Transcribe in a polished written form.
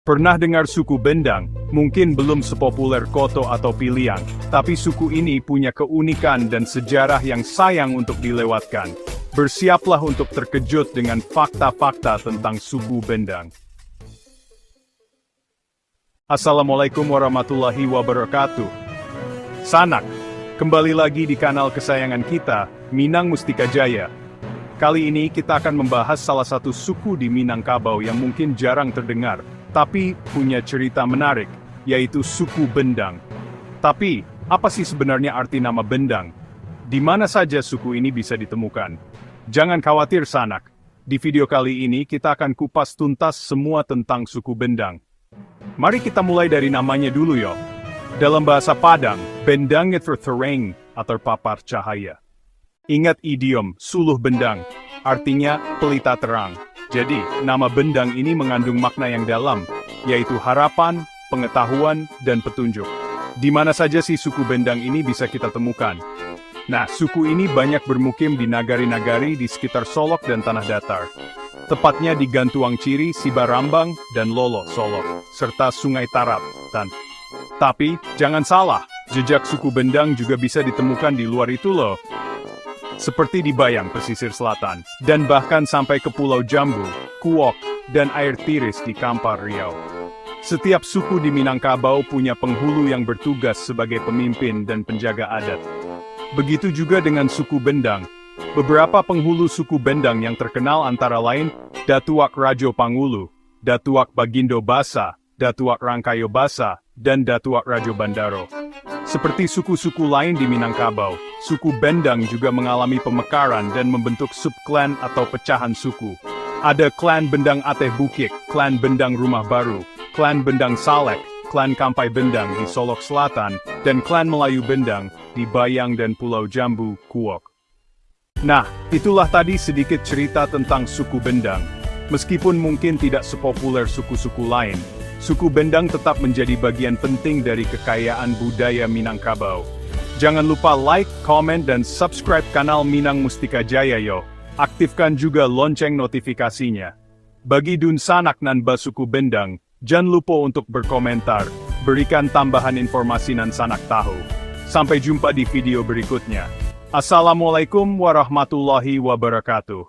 Pernah dengar suku Bendang? Mungkin belum sepopuler Koto atau Piliang, tapi suku ini punya keunikan dan sejarah yang sayang untuk dilewatkan. Bersiaplah untuk terkejut dengan fakta-fakta tentang suku Bendang. Assalamualaikum warahmatullahi wabarakatuh. Sanak, kembali lagi di kanal kesayangan kita, Minang Mustika Jaya. Kali ini kita akan membahas salah satu suku di Minangkabau yang mungkin jarang terdengar, tapi punya cerita menarik, yaitu suku Bendang. Tapi, apa sih sebenarnya arti nama Bendang? Di mana saja suku ini bisa ditemukan? Jangan khawatir Sanak, di video kali ini kita akan kupas tuntas semua tentang suku Bendang. Mari kita mulai dari namanya dulu yo. Dalam bahasa Padang, Bendang itu terang atau papar cahaya. Ingat idiom, suluh bendang, artinya pelita terang. Jadi, nama Bendang ini mengandung makna yang dalam, yaitu harapan, pengetahuan, dan petunjuk. Di mana saja sih suku Bendang ini bisa kita temukan? Nah, suku ini banyak bermukim di nagari-nagari di sekitar Solok dan Tanah Datar. Tepatnya di Gantuang Ciri, Sibarambang, dan Lolo, Solok, serta Sungai Tarap, dan... Tapi, jangan salah, jejak suku Bendang juga bisa ditemukan di luar itu loh. Seperti di Bayang, pesisir selatan, dan bahkan sampai ke Pulau Jambu, Kuok, dan air tiris di Kampar Riau. Setiap suku di Minangkabau punya penghulu yang bertugas sebagai pemimpin dan penjaga adat. Begitu juga dengan suku Bendang. Beberapa penghulu suku Bendang yang terkenal antara lain Datuak Rajo Pangulu, Datuak Bagindo Basa, Datuak Rangkayo Basa, dan Datuak Rajo Bandaro. Seperti suku-suku lain di Minangkabau, suku Bendang juga mengalami pemekaran dan membentuk subklan atau pecahan suku. Ada klan Bendang Ateh Bukik, klan Bendang Rumah Baru, klan Bendang Salek, klan Kampai Bendang di Solok Selatan, dan klan Melayu Bendang di Bayang dan Pulau Jambu, Kuok. Nah, itulah tadi sedikit cerita tentang suku Bendang. Meskipun mungkin tidak sepopuler suku-suku lain, suku Bendang tetap menjadi bagian penting dari kekayaan budaya Minangkabau. Jangan lupa like, komen, dan subscribe kanal Minang Mustika Jaya yo. Aktifkan juga lonceng notifikasinya. Bagi Dun Sanak nan ba suku Bendang, jangan lupa untuk berkomentar, berikan tambahan informasi nan Sanak tahu. Sampai jumpa di video berikutnya. Assalamualaikum warahmatullahi wabarakatuh.